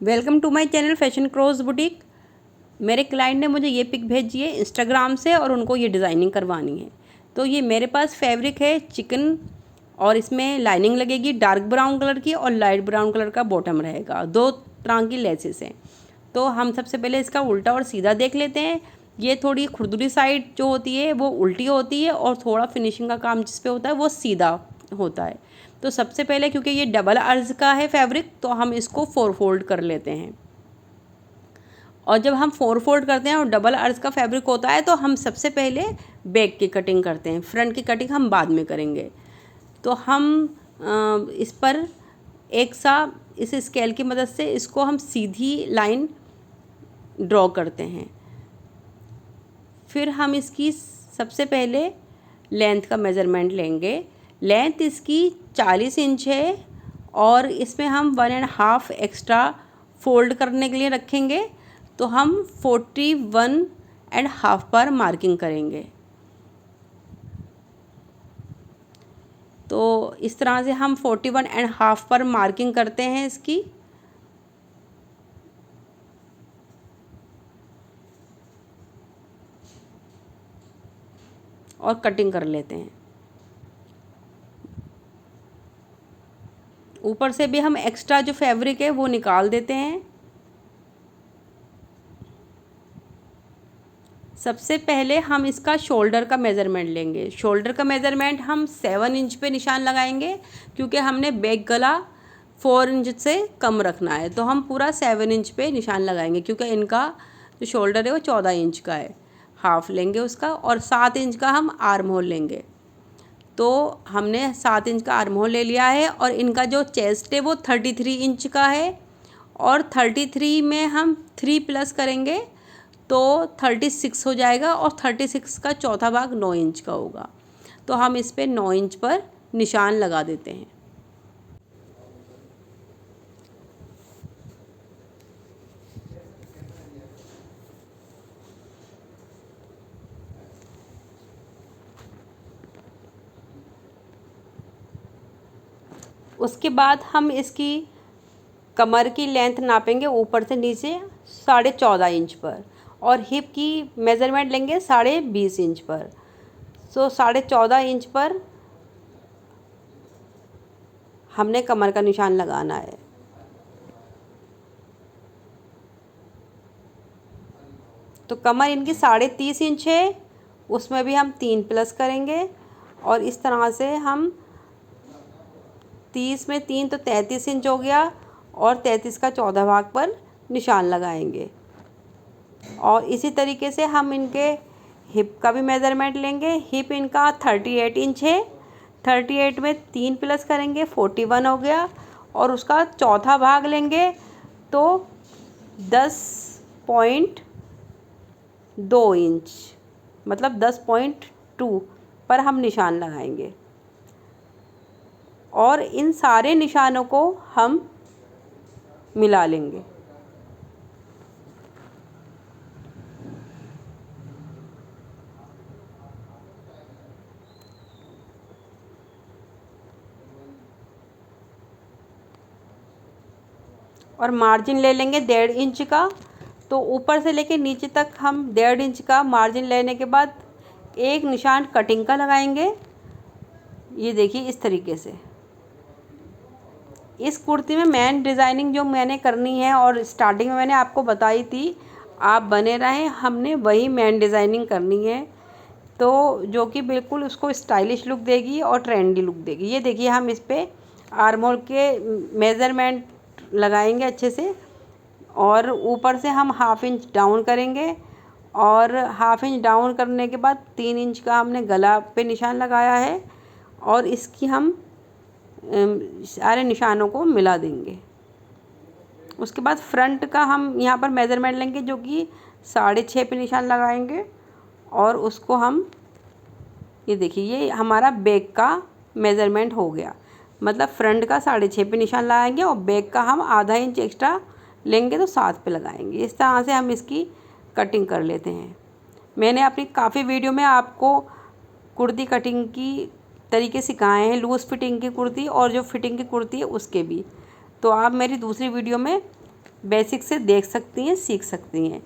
Welcome to my channel fashion क्रोज boutique. मेरे client ने मुझे ये पिक भेजी है इंस्टाग्राम से और उनको ये डिज़ाइनिंग करवानी है। तो ये मेरे पास फैब्रिक है चिकन और इसमें लाइनिंग लगेगी डार्क ब्राउन कलर की और लाइट ब्राउन कलर का बॉटम रहेगा। 2 तरह की लेसेस हैं। तो हम सबसे पहले इसका उल्टा और सीधा देख लेते हैं। ये थोड़ी खुरदुरी साइड जो होती है वो उल्टी होती है और थोड़ा फिनिशिंग का काम जिस पे होता है वो सीधा होता है। तो सबसे पहले क्योंकि ये डबल अर्ज का है फैब्रिक तो हम इसको 4 फोल्ड कर लेते हैं। और जब हम 4 फोल्ड करते हैं और डबल अर्ज का फैब्रिक होता है तो हम सबसे पहले बैक की कटिंग करते हैं, फ्रंट की कटिंग हम बाद में करेंगे। तो हम इस पर एक सा इस स्केल की मदद से इसको हम सीधी लाइन ड्रॉ करते हैं। फिर हम इसकी सबसे पहले लेंथ का मेज़रमेंट लेंगे। लेंथ इसकी 40 इंच है और इसमें हम 1.5 एक्स्ट्रा फोल्ड करने के लिए रखेंगे। तो हम 41.5 पर मार्किंग करेंगे। तो इस तरह से हम 41.5 पर मार्किंग करते हैं इसकी। और कटिंग कर लेते हैं। ऊपर से भी हम एक्स्ट्रा जो फैब्रिक है वो निकाल देते हैं। सबसे पहले हम इसका शोल्डर का मेज़रमेंट लेंगे। शोल्डर का मेज़रमेंट हम 7 इंच पे निशान लगाएंगे क्योंकि हमने बैक गला 4 इंच से कम रखना है। तो हम पूरा 7 इंच पे निशान लगाएंगे क्योंकि इनका जो शोल्डर है वो 14 इंच का है। हाफ लेंगे उसका और 7 इंच का हम आर्म होल लेंगे। तो हमने 7 इंच का आर्म होल ले लिया है और इनका जो चेस्ट है वो 33 इंच का है और 33 में हम 3 प्लस करेंगे तो 36 हो जाएगा और 36 का चौथा भाग 9 इंच का होगा। तो हम इस पे 9 इंच पर निशान लगा देते हैं। उसके बाद हम इसकी कमर की लेंथ नापेंगे ऊपर से नीचे 14.5 इंच पर और हिप की मेज़रमेंट लेंगे 20.5 इंच पर। सो 14.5 इंच पर हमने कमर का निशान लगाना है। तो कमर इनकी 30.5 इंच है, उसमें भी हम 3 प्लस करेंगे और इस तरह से हम 30 में 3 तो 33 इंच हो गया और 33 का चौथा भाग पर निशान लगाएंगे। और इसी तरीके से हम इनके हिप का भी मेज़रमेंट लेंगे। हिप इनका 38 इंच है, 38 में 3 प्लस करेंगे 41 हो गया और उसका चौथा भाग लेंगे तो 10.2 इंच मतलब 10.2 पर हम निशान लगाएंगे। और इन सारे निशानों को हम मिला लेंगे। और मार्जिन ले लेंगे 1.5 इंच का। तो ऊपर से लेके नीचे तक हम 1.5 इंच का मार्जिन लेने के बाद एक निशान कटिंग का लगाएंगे। ये देखिए इस तरीके से। इस कुर्ती में मेन डिज़ाइनिंग जो मैंने करनी है और स्टार्टिंग में मैंने आपको बताई थी, आप बने रहें, हमने वही मेन डिज़ाइनिंग करनी है। तो जो कि बिल्कुल उसको स्टाइलिश लुक देगी और ट्रेंडी लुक देगी। ये देखिए हम इस पर आर्म होल के मेज़रमेंट लगाएंगे अच्छे से और ऊपर से हम 1/2 इंच डाउन करेंगे और 1/2 इंच डाउन करने के बाद 3 इंच का हमने गला पे निशान लगाया है और इसकी हम सारे निशानों को मिला देंगे। उसके बाद फ्रंट का हम यहाँ पर मेज़रमेंट लेंगे जो कि 6.5 पे निशान लगाएंगे और उसको हम ये देखिए ये हमारा बैक का मेज़रमेंट हो गया। मतलब फ्रंट का 6.5 पे निशान लगाएंगे और बैक का हम ½ इंच एक्स्ट्रा लेंगे तो 7 पे लगाएंगे। इस तरह से हम इसकी कटिंग कर लेते हैं। मैंने अपनी काफ़ी वीडियो में आपको कुर्ती कटिंग की तरीके सिखाए हैं, लूज़ फिटिंग की कुर्ती और जो फिटिंग की कुर्ती है उसके भी। तो आप मेरी दूसरी वीडियो में बेसिक से देख सकती हैं, सीख सकती हैं।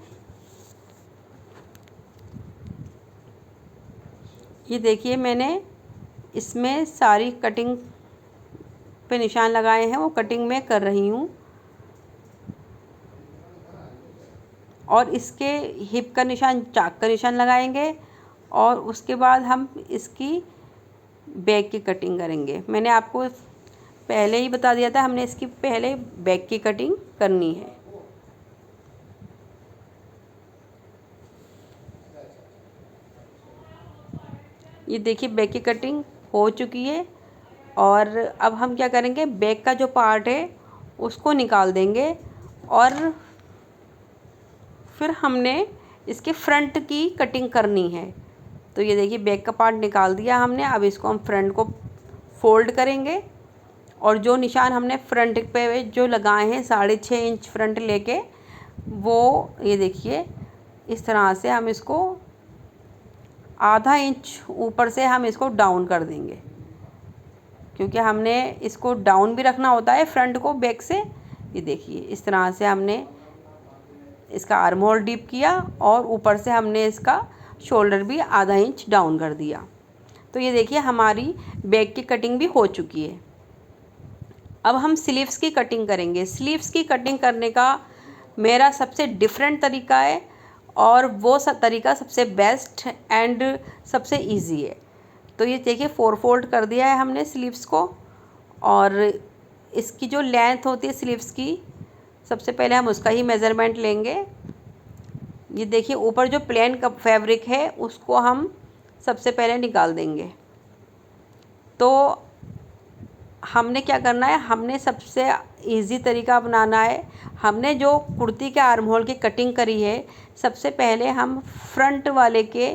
ये देखिए मैंने इसमें सारी कटिंग पे निशान लगाए हैं, वो कटिंग मैं कर रही हूँ। और इसके हिप का निशान, चाक का निशान लगाएंगे और उसके बाद हम इसकी बैक की कटिंग करेंगे। मैंने आपको पहले ही बता दिया था, हमने इसकी पहले बैक की कटिंग करनी है। ये देखिए बैक की कटिंग हो चुकी है। और अब हम क्या करेंगे, बैक का जो पार्ट है उसको निकाल देंगे और फिर हमने इसके फ्रंट की कटिंग करनी है। तो ये देखिए बैक का पार्ट निकाल दिया हमने। अब इसको हम फ्रंट को फोल्ड करेंगे और जो निशान हमने फ्रंट पे जो लगाए हैं 6.5 इंच फ्रंट लेके, वो ये देखिए इस तरह से हम इसको आधा इंच ऊपर से हम इसको डाउन कर देंगे, क्योंकि हमने इसको डाउन भी रखना होता है फ्रंट को बैक से। ये देखिए इस तरह से हमने इसका आर्म होल डीप किया और ऊपर से हमने इसका शोल्डर भी आधा इंच डाउन कर दिया। तो ये देखिए हमारी बैक की कटिंग भी हो चुकी है। अब हम स्लीव्स की कटिंग करेंगे। स्लीव्स की कटिंग करने का मेरा सबसे डिफरेंट तरीका है और वो तरीका सबसे बेस्ट एंड सबसे इजी है। तो ये देखिए 4 फोल्ड कर दिया है हमने स्लीव्स को। और इसकी जो लेंथ होती है स्लीव्स की, सबसे पहले हम उसका ही मेज़रमेंट लेंगे। ये देखिए ऊपर जो प्लेन का फैब्रिक है उसको हम सबसे पहले निकाल देंगे। तो हमने क्या करना है, हमने सबसे इजी तरीका अपनाना है। हमने जो कुर्ती के आर्म होल की कटिंग करी है, सबसे पहले हम फ्रंट वाले के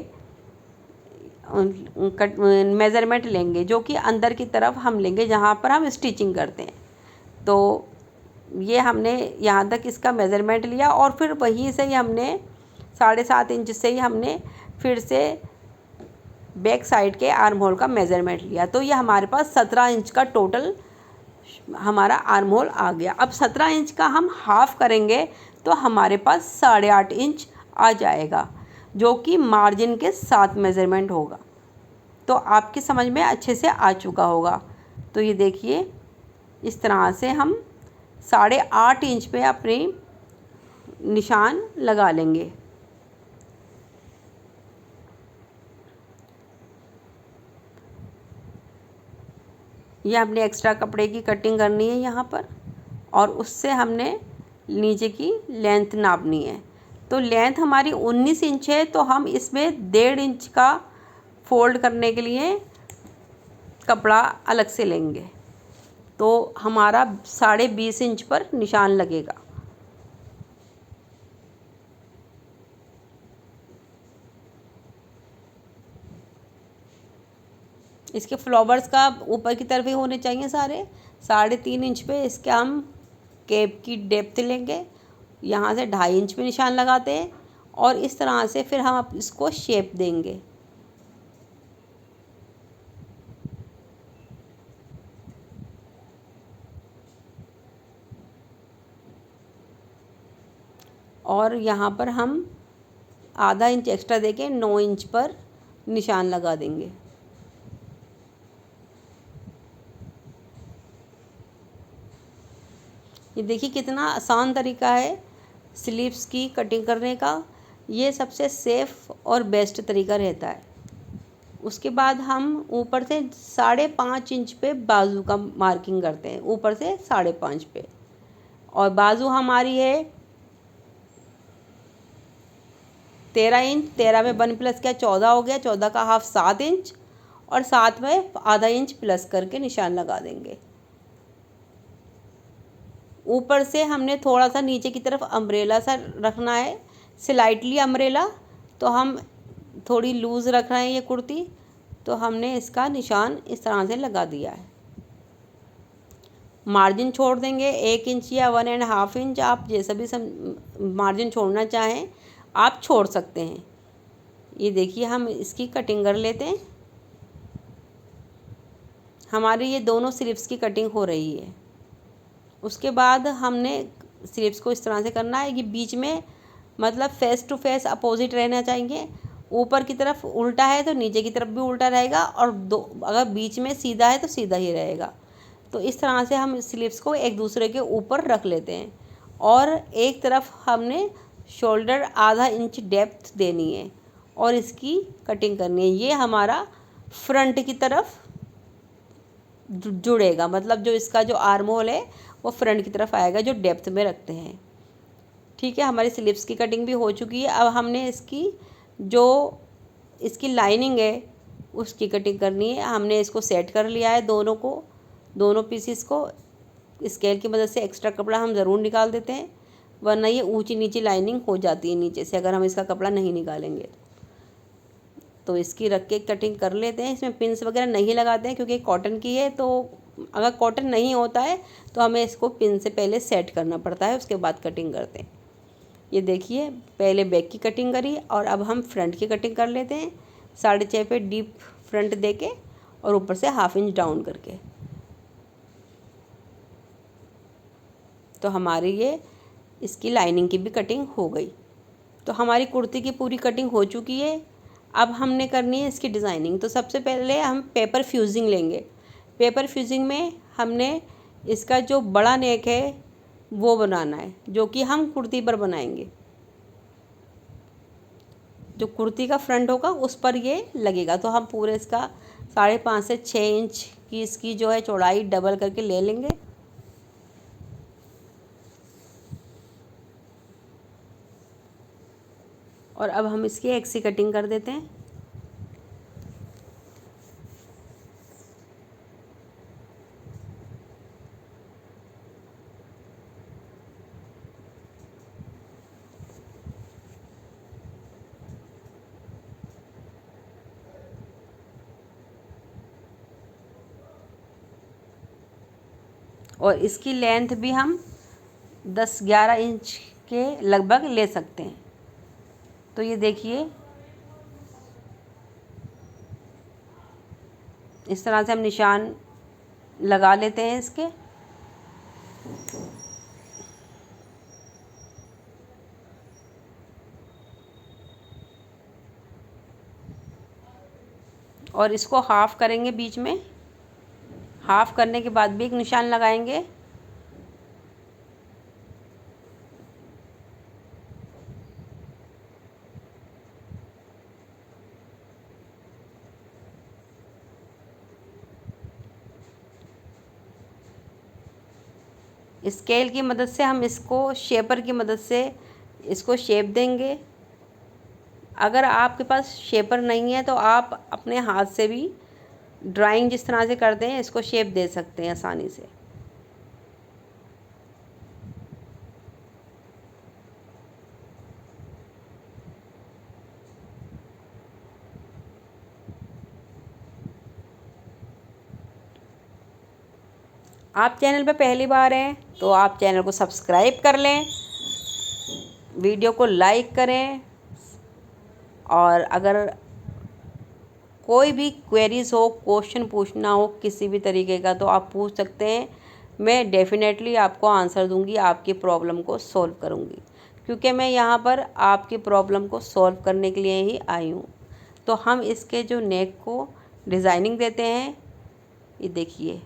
मेज़रमेंट लेंगे, जो कि अंदर की तरफ हम लेंगे जहाँ पर हम स्टिचिंग करते हैं। तो ये हमने यहाँ तक इसका मेज़रमेंट लिया और फिर वहीं से ही हमने 7.5 इंच से ही हमने फिर से बैक साइड के आर्म होल का मेज़रमेंट लिया। तो ये हमारे पास 17 इंच का टोटल हमारा आर्म होल आ गया। अब 17 इंच का हम हाफ़ करेंगे तो हमारे पास 8.5 इंच आ जाएगा, जो कि मार्जिन के साथ मेज़रमेंट होगा। तो आपकी समझ में अच्छे से आ चुका होगा। तो ये देखिए इस तरह से हम 8.5 इंच पे अपनी निशान लगा लेंगे। ये हमने एक्स्ट्रा कपड़े की कटिंग करनी है यहाँ पर, और उससे हमने नीचे की लेंथ नापनी है। तो लेंथ हमारी 19 इंच है, तो हम इसमें 1.5 इंच का फोल्ड करने के लिए कपड़ा अलग से लेंगे। तो हमारा 20.5 इंच पर निशान लगेगा। इसके फ्लावर्स का ऊपर की तरफ ही होने चाहिए सारे। 3.5 इंच पे इसके हम कैप की डेप्थ लेंगे, यहाँ से 2.5 इंच पे निशान लगाते हैं और इस तरह से फिर हम इसको शेप देंगे। और यहाँ पर हम आधा इंच एक्स्ट्रा देके 9 इंच पर निशान लगा देंगे। ये देखिए कितना आसान तरीका है स्लीव्स की कटिंग करने का। ये सबसे सेफ़ और बेस्ट तरीका रहता है। उसके बाद हम ऊपर से 5.5 इंच पे बाजू का मार्किंग करते हैं, ऊपर से 5.5 पे। और बाजू हमारी है 13 इंच। 13 में 1 प्लस क्या 14 हो गया, 14 का हाफ 7 इंच और 7 में आधा इंच प्लस करके निशान लगा देंगे। ऊपर से हमने थोड़ा सा नीचे की तरफ अम्ब्रेला सा रखना है, स्लाइटली अम्ब्रेला। तो हम थोड़ी लूज़ रख रहे हैं ये कुर्ती, तो हमने इसका निशान इस तरह से लगा दिया है। मार्जिन छोड़ देंगे 1 इंच या 1.5 इंच, आप जैसा भी मार्जिन छोड़ना चाहें आप छोड़ सकते हैं। ये देखिए हम इसकी कटिंग कर लेते हैं। हमारी ये दोनों स्लीव्स की कटिंग हो रही है। उसके बाद हमने स्लीव्स को इस तरह से करना है कि बीच में मतलब फेस टू फेस अपोजिट रहना चाहिए। ऊपर की तरफ उल्टा है तो नीचे की तरफ भी उल्टा रहेगा, और दो अगर बीच में सीधा है तो सीधा ही रहेगा। तो इस तरह से हम स्लीव्स को एक दूसरे के ऊपर रख लेते हैं, और एक तरफ हमने शोल्डर आधा इंच डेप्थ देनी है और इसकी कटिंग करनी है। ये हमारा फ्रंट की तरफ जुड़ेगा, मतलब जो इसका जो आर्म होल है वो फ्रंट की तरफ आएगा, जो डेप्थ में रखते हैं। ठीक है, हमारी स्लीव्स की कटिंग भी हो चुकी है। अब हमने इसकी लाइनिंग है उसकी कटिंग करनी है। हमने इसको सेट कर लिया है, दोनों पीसीस को। स्केल की मदद से एक्स्ट्रा कपड़ा हम ज़रूर निकाल देते हैं, वरना ये ऊंची नीची लाइनिंग हो जाती है नीचे से अगर हम इसका कपड़ा नहीं निकालेंगे। तो इसकी रख के कटिंग कर लेते हैं। इसमें पिन्स वगैरह नहीं लगाते हैं क्योंकि कॉटन की है, तो अगर कॉटन नहीं होता है तो हमें इसको पिन से पहले सेट करना पड़ता है, उसके बाद कटिंग करते हैं। ये देखिए, पहले बैक की कटिंग करी और अब हम फ्रंट की कटिंग कर लेते हैं। 6.5 पे डीप फ्रंट देके और ऊपर से 1/2 इंच डाउन करके। तो हमारी ये इसकी लाइनिंग की भी कटिंग हो गई। तो हमारी कुर्ती की पूरी कटिंग हो चुकी है। अब हमने करनी है इसकी डिज़ाइनिंग। तो सबसे पहले हम पेपर फ्यूजिंग लेंगे। पेपर फ्यूजिंग में हमने इसका जो बड़ा नेक है वो बनाना है, जो कि हम कुर्ती पर बनाएंगे। जो कुर्ती का फ्रंट होगा उस पर ये लगेगा। तो हम पूरे इसका 5.5 से 6 इंच की इसकी जो है चौड़ाई डबल करके ले लेंगे। और अब हम इसकी एक्सी कटिंग कर देते हैं। और इसकी लेंथ भी हम 10-11 इंच के लगभग ले सकते हैं। तो ये देखिए, इस तरह से हम निशान लगा लेते हैं इसके। और इसको हाफ़ करेंगे, बीच में हाफ़ करने के बाद भी एक निशान लगाएंगे। स्केल की मदद से हम इसको शेपर की मदद से इसको शेप देंगे। अगर आपके पास शेपर नहीं है तो आप अपने हाथ से भी ड्राइंग जिस तरह से करते हैं इसको शेप दे सकते हैं आसानी से। आप चैनल पर पहली बार हैं तो आप चैनल को सब्सक्राइब कर लें, वीडियो को लाइक करें, और अगर कोई भी क्वेरीज़ हो, क्वेश्चन पूछना हो किसी भी तरीके का, तो आप पूछ सकते हैं। मैं डेफ़िनेटली आपको आंसर दूंगी, आपकी प्रॉब्लम को सॉल्व करूंगी, क्योंकि मैं यहाँ पर आपकी प्रॉब्लम को सॉल्व करने के लिए ही आई हूँ। तो हम इसके जो नेक को डिज़ाइनिंग देते हैं, ये देखिए,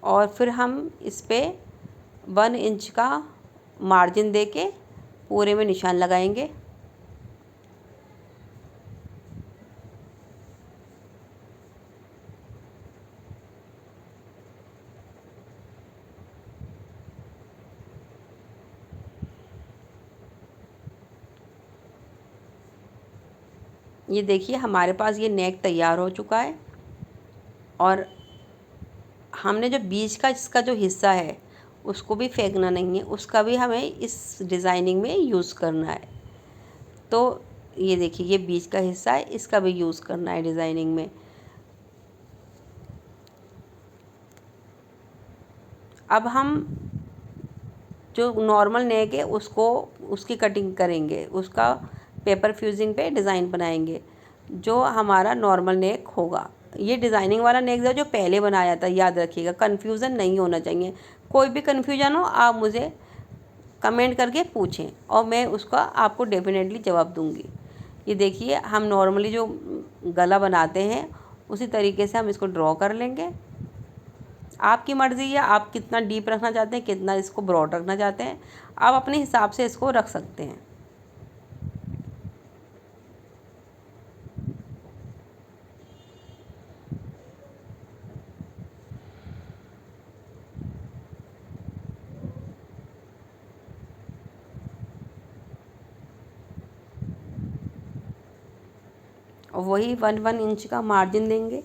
और फिर हम इस पर 1 इंच का मार्जिन देके पूरे में निशान लगाएंगे। ये देखिए, हमारे पास ये नेक तैयार हो चुका है। और हमने जो बीच का इसका जो हिस्सा है उसको भी फेंकना नहीं है, उसका भी हमें इस डिज़ाइनिंग में यूज़ करना है। तो ये देखिए, ये बीच का हिस्सा है, इसका भी यूज़ करना है डिज़ाइनिंग में। अब हम जो नॉर्मल नेक है उसकी कटिंग करेंगे, उसका पेपर फ्यूजिंग पे डिज़ाइन बनाएंगे जो हमारा नॉर्मल नेक होगा। ये डिज़ाइनिंग वाला नेक जो पहले बनाया था, याद रखिएगा, कन्फ्यूज़न नहीं होना चाहिए। कोई भी कन्फ्यूजन हो आप मुझे कमेंट करके पूछें और मैं उसका आपको डेफिनेटली जवाब दूंगी। ये देखिए हम नॉर्मली जो गला बनाते हैं उसी तरीके से हम इसको ड्रॉ कर लेंगे। आपकी मर्ज़ी है आप कितना डीप रखना चाहते हैं, कितना इसको ब्रॉड रखना चाहते हैं, आप अपने हिसाब से इसको रख सकते हैं। और वही 1 इंच का मार्जिन देंगे।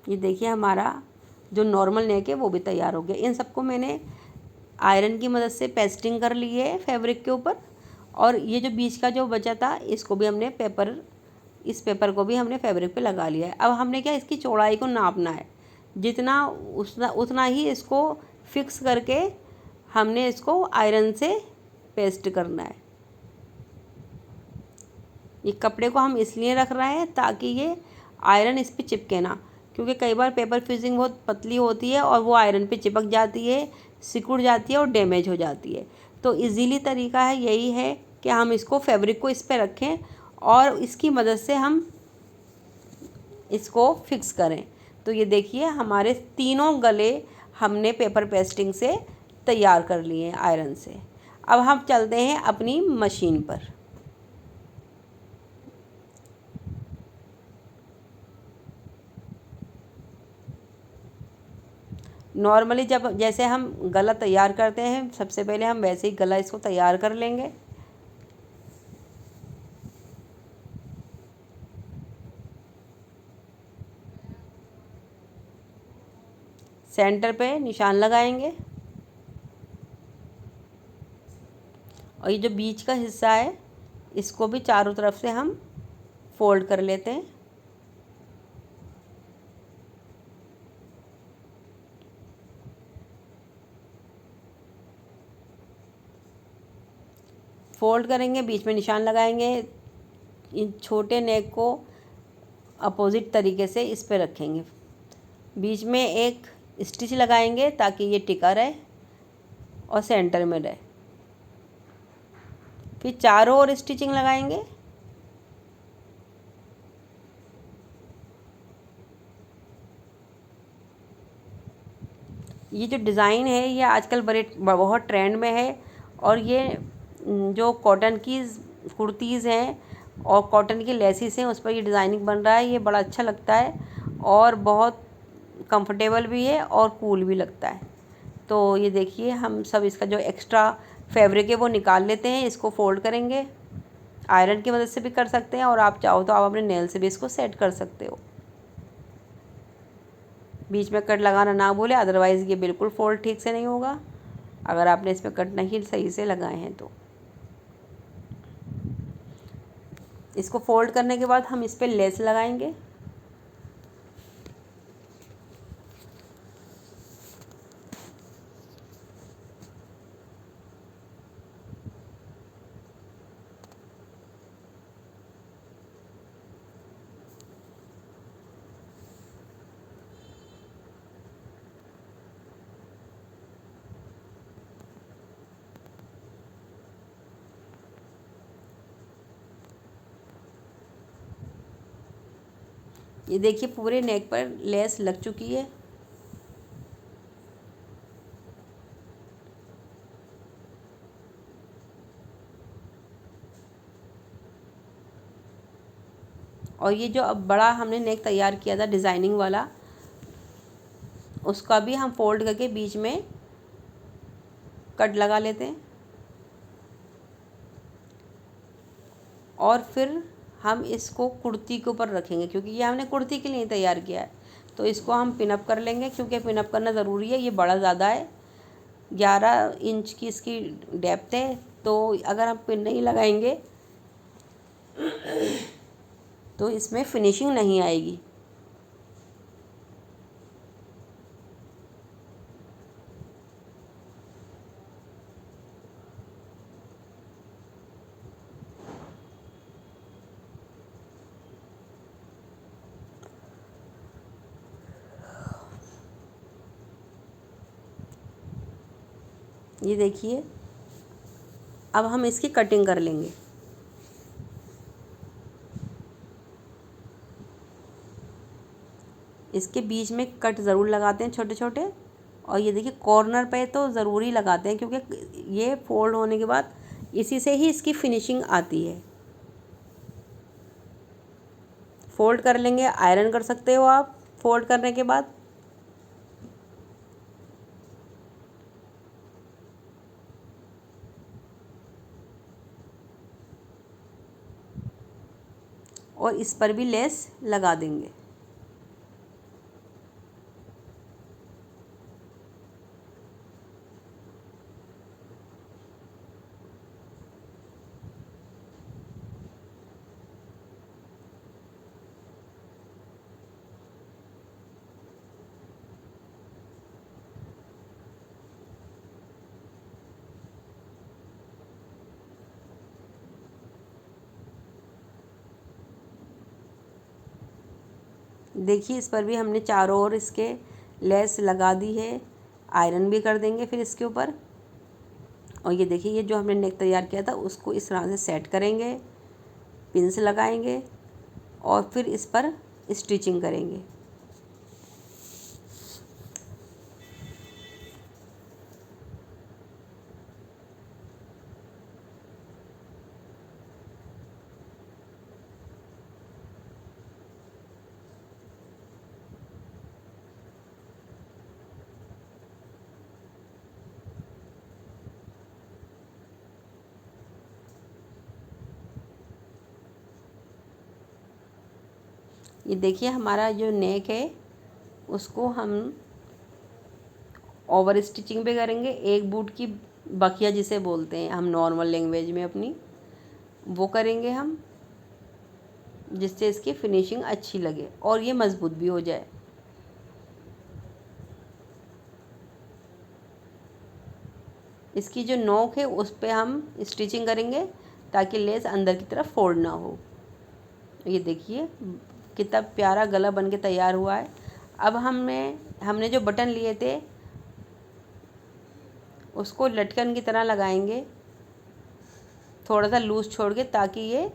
ये देखिए हमारा जो नॉर्मल नेक है वो भी तैयार हो गया। इन सबको मैंने आयरन की मदद से पेस्टिंग कर ली है फैब्रिक के ऊपर। और ये जो बीच का जो बचा था इसको भी हमने इस पेपर को भी हमने फैब्रिक पे लगा लिया है। अब हमने क्या इसकी चौड़ाई को नापना है, जितना उतना ही इसको फिक्स करके हमने इसको आयरन से पेस्ट करना है। ये कपड़े को हम इसलिए रख रहे हैं ताकि ये आयरन इस पर चिपके ना, क्योंकि कई बार पेपर फिनिशिंग बहुत पतली होती है और वो आयरन पे चिपक जाती है, सिकुड़ जाती है और डैमेज हो जाती है। तो इजीली तरीका है यही है कि हम इसको फैब्रिक को इस पर रखें और इसकी मदद से हम इसको फिक्स करें। तो ये देखिए हमारे तीनों गले हमने पेपर पेस्टिंग से तैयार कर लिए हैं आयरन से। अब हम चलते हैं अपनी मशीन पर। नॉर्मली जब जैसे हम गला तैयार करते हैं सबसे पहले हम वैसे ही गला इसको तैयार कर लेंगे। सेंटर पे निशान लगाएंगे और ये जो बीच का हिस्सा है इसको भी चारों तरफ से हम फोल्ड कर लेते हैं। फोल्ड करेंगे, बीच में निशान लगाएंगे, इन छोटे नेक को अपोजिट तरीके से इस पे रखेंगे, बीच में एक स्टिच लगाएंगे ताकि ये टिका रहे और सेंटर में रहे। फिर चारों ओर स्टिचिंग लगाएंगे। ये जो डिज़ाइन है ये आजकल बहुत ट्रेंड में है और ये जो कॉटन की कुर्तीज़ हैं और कॉटन की लेसिस हैं उस पर ये डिज़ाइनिंग बन रहा है। ये बड़ा अच्छा लगता है और बहुत कंफर्टेबल भी है और कूल भी लगता है। तो ये देखिए हम सब इसका जो एक्स्ट्रा फैब्रिक है वो निकाल लेते हैं। इसको फोल्ड करेंगे, आयरन की मदद से भी कर सकते हैं और आप चाहो तो आप अपने नेल से भी इसको सेट कर सकते हो। बीच में कट लगाना ना भूलें, अदरवाइज़ ये बिल्कुल फोल्ड ठीक से नहीं होगा अगर आपने इसमें कट नहीं सही से लगाए हैं तो। इसको फोल्ड करने के बाद हम इस पर लेस लगाएंगे। ये देखिए पूरे नेक पर लेस लग चुकी है। और ये जो अब बड़ा हमने नेक तैयार किया था डिज़ाइनिंग वाला, उसका भी हम फोल्ड करके बीच में कट लगा लेते हैं और फिर हम इसको कुर्ती के ऊपर रखेंगे, क्योंकि ये हमने कुर्ती के लिए तैयार किया है। तो इसको हम पिनअप कर लेंगे, क्योंकि पिनअप करना ज़रूरी है। ये बड़ा ज़्यादा है, 11 इंच की इसकी डेप्थ है, तो अगर हम पिन नहीं लगाएंगे तो इसमें फिनिशिंग नहीं आएगी। ये देखिए, अब हम इसकी कटिंग कर लेंगे। इसके बीच में कट ज़रूर लगाते हैं छोटे छोटे, और ये देखिए कॉर्नर पे तो ज़रूरी लगाते हैं, क्योंकि ये फोल्ड होने के बाद इसी से ही इसकी फिनिशिंग आती है। फोल्ड कर लेंगे, आयरन कर सकते हो आप फोल्ड करने के बाद। और इस पर भी लेस लगा देंगे। देखिए इस पर भी हमने चारों ओर इसके लेस लगा दी है, आयरन भी कर देंगे फिर इसके ऊपर। और ये देखिए, ये जो हमने नेक तैयार किया था उसको इस तरह से सेट करेंगे, पिन्स लगाएंगे और फिर इस पर स्टिचिंग करेंगे। ये देखिए हमारा जो नेक है उसको हम ओवर स्टिचिंग भी करेंगे, एक बूट की बखिया जिसे बोलते हैं हम नॉर्मल लैंग्वेज में अपनी, वो करेंगे हम, जिससे इसकी फिनिशिंग अच्छी लगे और ये मज़बूत भी हो जाए। इसकी जो नोक है उस पे हम स्टिचिंग करेंगे ताकि लेस अंदर की तरफ फोल्ड ना हो। ये देखिए कितना प्यारा गला बन के तैयार हुआ है। अब हमने जो बटन लिए थे उसको लटकन की तरह लगाएंगे, थोड़ा सा लूज़ छोड़ के, ताकि ये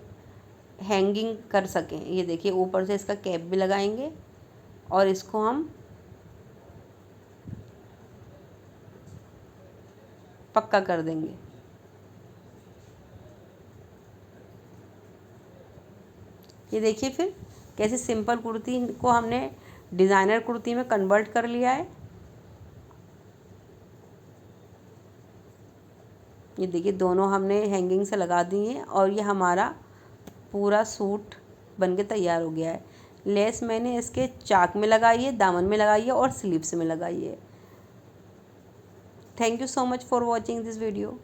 हैंगिंग कर सकें। ये देखिए ऊपर से इसका कैप भी लगाएंगे और इसको हम पक्का कर देंगे। ये देखिए फिर कैसे सिंपल कुर्ती को हमने डिज़ाइनर कुर्ती में कन्वर्ट कर लिया है। ये देखिए दोनों हमने हैंगिंग से लगा दी हैं और ये हमारा पूरा सूट बन के तैयार हो गया है। लेस मैंने इसके चाक में लगाई है, दामन में लगाई है और स्लीव्स में लगाई है। Thank you so much for watching this video.